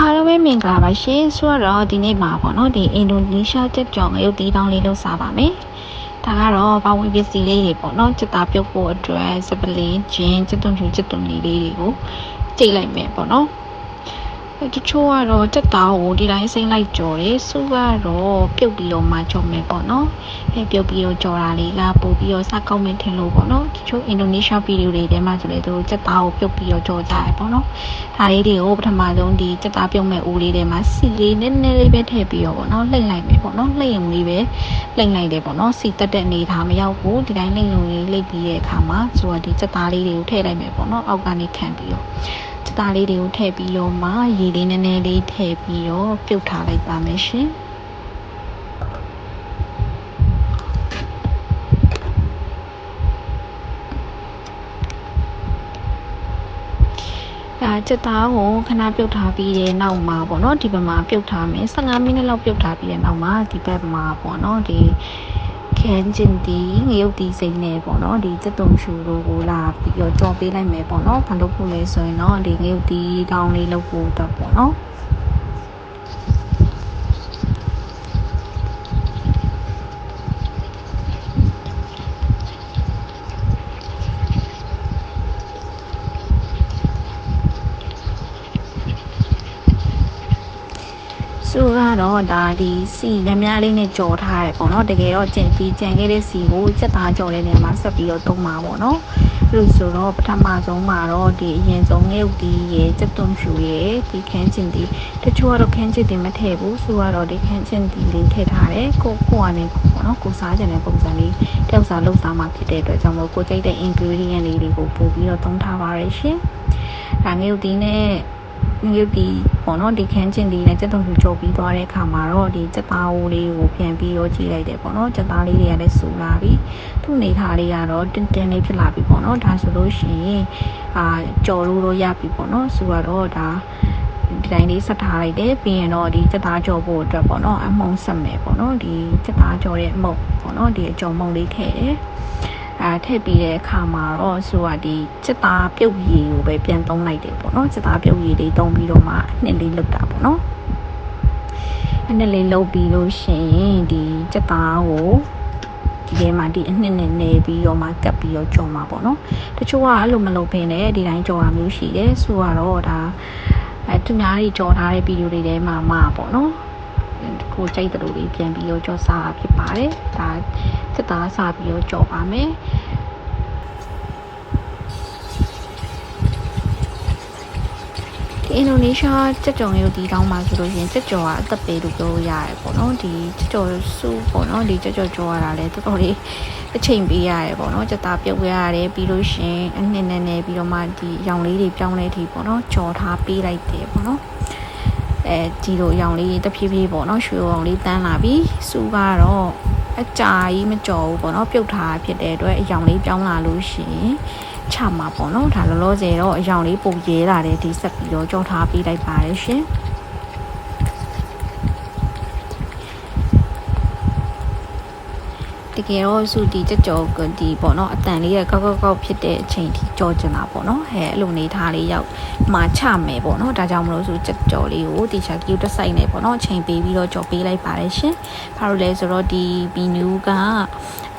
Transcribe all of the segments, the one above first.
အားလုံးပဲမင်္ဂလာပါရှင်ဆိုတော့ဒီနေ့မှာပေါ့နော်ဒီအင်ဒိုနီးရှားချက်ကြောင်ငရုတ်တီးတောင်းလေးလုပ်စားပါမယ်ဒါကတော့ဘာဝင်ပစ္စည်းလေးတွေပေါ့နော်ချက်သားပြုတ်ဖို့အတွက်စပလင်းဂျင်းချက်သွန်ဖြူချက်သွန်လေးတွေကိုကြိတ်လိုက်မယ်ပေါ့နော်တချို့ကတော့ချက်သားကိုဒီတိုင်းစိမ့်လိုက်ကြော်တယ်စုကတော့ပြုတ်ပြီးတော့မှကြော်မယ်ပေါ့နော်ပြုတ်ပြီးတော့ကြော်တာလေးကပို့ပြီးတော့စကောက်မယ်ထင်လို့ပေါ့နော်တချို့အင်ဒိုနီးရှားဗီဒီယိုတွေထဲမှာဆိုလေသူချက်သားကိုပြုတ်ပြီးတော့ကြော်ကြရပေါ့နော်ဒါလေးတွေကိုပထမဆုံးဒီချက်သားပြုတ်မဲ့အိုးလေးထဲမှာစီလေးနည်းနည်းလေးပဲထည့်ပြီးတော့ပေါ့နော်လှိမ့်လိုက်မယ်ပေါ့နော်လှိမ့်ရုံလေးပဲလှိမ့်လိုက်တယ်ပေါ့နော်စီတက်တဲ့အနေထားမရောက်ဘူးဒီတိုင်းလှိမ့်ရုံလေးလှိမ့်ပြီးတဲ့အခါမှာဆိုတော့ဒီချက်သားလေးတွေကိုထည့်လိုက်မယ်ပေါ့နော်အောက်ကနေခံပြီးတော့ချက်သားလေးတွေကိုထည့်ပြီးတော့မှရေလေးနည်းနည်းလေးထည့်ပြီးတော့ပြုတ်ထားလိုက်ပါမယ်ရှင်ချက်သားကိုခဏပြုတ်ထားပြီးတဲ့နောက်မှာပေါ့နော်ဒီဘက်မှာပြုတ်ထားမယ်15မိနစ်လောက်ပြုတ်ထားပြီးတဲ့နောက်မှာဒီဘက်မှာပေါ့နော်ဒီခန်းကျင်တီငရုတ်တီစိမ့်နေပေါ့နော်ဒီချက်သွန်ဖြူတို့ကိုလာပြီးတော့ကြော်ပေးလိုက်မယ်ပေါ့နော်ဘာလို့ဖို့လဲဆိုရင်တော့ဒီငရုတ်တီတောင်းလေးလုပ်ဖို့တော့ပေါ့နော်ဆိုတော့ဒါဒီစီများလေးနဲ့ကြော်ထားတယ်ပေါ့နော်တကယ်တော့ကြံခဲ့တဲ့စီကိုချက်သားကြော်တဲ့နေရာမှာဆက်ပြီးတော့သုံးပါပေါ့နော်လို့ဆိုတော့ပထမဆုံးမှာတော့ဒီအရင်ဆုံးငရုတ်တီရဲ့ချက်သွန်ဖြူရဲ့ဒီခန်းကျင်တီတချို့ကတော့ခန်းကျင်တီမထည့်ဘူးဆိုတော့ဒီခန်းကျင်တီလေးထည့်ထားတယ်ကိုကနေပေါ့နော်ကိုစားကြတဲ့ပုံစံလေးတောက်စားလုပ်စားမှဖြစ်တဲ့အတွက်ကြောင့်မို့ကိုကြိုက်တဲ့ ingredient လေးတွေကိုပို့ပြီးတော့သုံးထားပါရရှင်ဒါငရုတ်တီနဲ့ငရုတ်တီပေါ့နော်ဒီခန်းကျင်တီနဲ့ချက်သွန်ဖြူကြော်ပြီးသွားတဲ့အခါမှာတော့ဒီချက်သားအိုးလေးကိုပြန်ပြီးတော့ကြည့်လိုက်တယ်ပေါ့နော်ချက်သားလေးတွေကလည်းစူလာပြီသူ့နေထားလေးကတော့တင်းတင်းလေးဖြစ်လာပြီပေါ့နော်ဒါဆိုလို့ရှိရင်ကြော်လို့ရပြီပေါ့နော်ဆိုတော့ဒါဒီတိုင်းလေးဆက်ထားလိုက်တယ်ပြီးရင်တော့ဒီချက်သားကြော်ဖို့အတွက်ပေါ့နော်အမုံဆက်မယ်ပေါ့နော်ဒီချက်သားကြော်တဲ့အမုံပေါ့နော်ဒီအကြော်မုံလေးထည့်တယ်ထည့်ပြီးတဲ့အခါမှာတော့ဆိုတာဒီချက်သားပြုတ်ရည်ကိုပဲပြန်သုံးလိုက်တယ်ပေါ့နော်ချက်သားပြုတ်ရည်လေးသုံးပြီးတော့မှနှစ်လေးလုပ်တာပေါ့နော်နှစ်လေးလုပ်ပြီးလို့ရှိရင်ဒီချက်သားကိုဒီထဲမှာဒီအနှစ်နဲ့နေပြီးတော့မှကပ်ပြီးတော့ကြော်မှာပေါ့နော်တချို့ကအဲ့လိုမလုပ်ဘဲနဲ့ဒီတိုင်းကြော်တာမျိုးရှိတယ်ဆိုတော့ဒါသူများတွေကြော်ထားတဲ့ဗီဒီယိုတွေထဲမှာပေါ့နော်ကိုကြိုက်တဲ့လူတွေပြန်ပြီးတော့ကြော်စားဖြစ်ပါတယ်ဒါချက်သားစားပြီးတော့ကြော်ပါမယ်အင်ဒိုနီးရှားချက်ကြော်ငရုတ်တီတောင်းမှာဆိုလို့ရင်ချက်ကြော်ကအသက်ပေးလို့ပြောလို့ရတယ်ပေါ့နော်ဒီချက်ကြော်စုပေါ့နော်ဒီချက်ကြော်ကြော်ရတာလဲတော်တော်လေးအချိန်ပေးရတယ်ပေါ့နော်ချက်သားပြုတ်ရရတယ်ပြီးလို့ရှင်အနှစ်နဲ့နေပြီးတော့မှဒီရောင်လေးတွေပြောင်းလဲထီပေါ့နော်ကြော်ထားပေးလိုက်တယ်ပေါ့နော်ဒီလိုရောင်လေးတဖြည်းဖြည်းပေါ့နော်ရွှေရောင်လေးတန်းလာပြီးစုကတော့အကြာကြီးမကြော်ဘူးပေါ့နော်ပြုတ်ထားဖြစ်တဲ့အတွက်အရောင်လေးပြောင်းလာလို့ရှိရင်ချမှာပေါ့နော်ဒါလောလောဆယ်တော့အရောင်လေးပုံရဲလာတယ်ဒီဆက်ပြီးတော့ကြော်ထားပေးလိုက်ပါတယ်ရှင်တကယ်တော့စုဒီချက်ကြော်ဒီပေါ့နော်အတန်လေးကောက်ဖြစ်တဲ့အချိန်ထိကြော်ကျင်တာပေါ့နော်အဲ့လိုနေထားလေးရောက်မှာချမယ်ပေါ့နော်ဒါကြောင့်မလို့စုချက်ကြော်လေးကိုတီချာကီယူတစ်ဆိုင်နေပေါ့နော်အချိန်ပေးပြီးတော့ကြော်ပေးလိုက်ပါတယ်ရှင်ဘာလို့လဲဆိုတော့ဒီဘီနူးက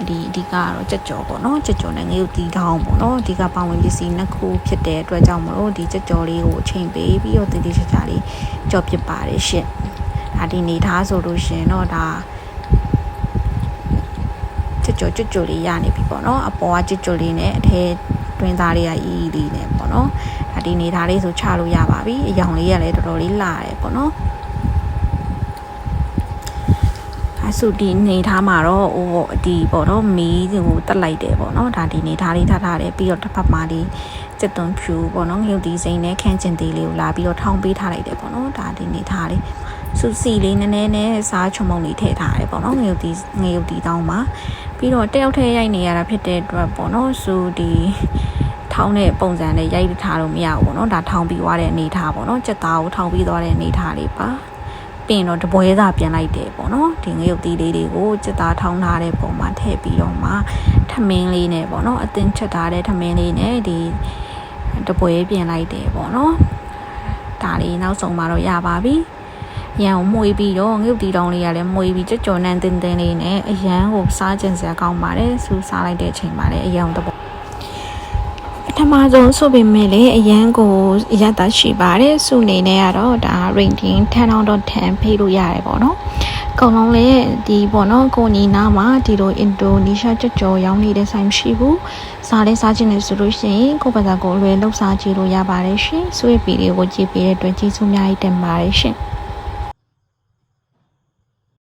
ဒီအဓိကကတော့ချက်ကြော်ပေါ့နော်ချက်ကြော်နဲ့ငရုတ်တီထောင်းပေါ့နော်အဓိကပါဝင်ပစ္စည်းနှစ်ခုဖြစ်တဲ့အတွက်ကြောင့်မလို့ဒီချက်ကြော်လေးကိုအချိန်ပေးပြီးတော့တီချာလေးကြော်ဖြစ်ပါတယ်ရှင်ဒါဒီနေထားဆိုလို့ရှင်တော့ဒါကျွတ်လေးရနေပြီပေါ့နော်အပေါ်ကကျွတ်လေးနဲ့အထဲတွင်းသားလေးကအီးလေးနဲ့ပေါ့နော်ဒါဒီနေသားလေးဆိုချလို့ရပါပြီအရောင်လေးကလည်းတော်တော်လေးလာတယ်ပေါ့နော်အဆူဒီနေသားမှာတော့ဒီပေါ့နော်မီးကိုတက်လိုက်တယ်ပေါ့နော်ဒါဒီနေသားလေးထားတယ်ပြီးတော့တစ်ဖက်မှာဒီချက်သွန်ဖြူပေါ့နော်ငရုတ်တီစိမ်းနဲ့ခန်းကျင်သေးလေးကိုလာပြီးတော့ထောင်းပေးထားလိုက်တယ်ပေါ့နော်ဒါဒီနေသားလေးစူစီလေးနည်းနည်းနဲ့စားချုံမုံလေးထည့်ထားတယ်ပေါ့နော်ငရုတ်တီတောင်းမှာပြီးတော့တယောက်ထဲရိုက်နေရတာဖြစ်တဲ့အတွက်ပေါ့နော်ဆိုဒီထောင်းတဲ့ပုံစံနဲ့ရိုက်ထားလို့မရဘူးပေါ့နော်ဒါထောင်းပြီးသွားတဲ့အနေထားပေါ့နော်ချက်သားကိုထောင်းပြီးသွားတဲ့အနေထားလေးပါပြီးရင်တော့တပွဲသားပြန်လိုက်တယ်ပေါ့နော်ဒီငရုတ်တီလေးတွေကိုချက်သားထောင်းထားတဲ့ပုံမှာထည့်ပြီးတော့မှထမင်းလေးနဲ့ပေါ့နော်အသင်းချက်ထားတဲ့ထမင်းလေးနဲ့ဒီတပွဲပြန်လိုက်တယ်ပေါ့နော် ဒါ ဒါလေးနောက်ဆုံးမှာတော့ရပါပြီရန်ကိုမှုေးပြီးတော့ငုတ်တီတောင်းလေးရလည်းမှုေးပြီးကြော်နန်းတင်းတင်းလေးနဲ့အရန်ကိုစားကျင်စရာကောင်းပါတယ်စူးစားလိုက်တဲ့အချိန်မှာလည်းအရန်တော့ပထမဆုံးဆိုပေမဲ့လည်းအရန်ကိုရတရှိပါတယ်စုနေနဲ့ကတော့ဒါ rating 10 out of 10ဖေးလို့ရတယ်ပေါ့နော်အကုန်လုံးလည်းဒီပေါ့နော်ကိုနီနာမှာဒီလိုအင်ဒိုနီးရှားကြော်ရောင်းနေတဲ့ဆိုင်မရှိဘူးစားလဲစားခြင်းနဲ့ဆိုလို့ရှိရင်ကိုယ့်ဘာသာကိုအလွယ်လှုပ်စားကြည့်လို့ရပါတယ်ရှင်ဆွေးပီလေးကိုကြည့်ပေးတဲ့အတွက်ကျေးဇူးအများကြီးတင်ပါတယ်ရှင်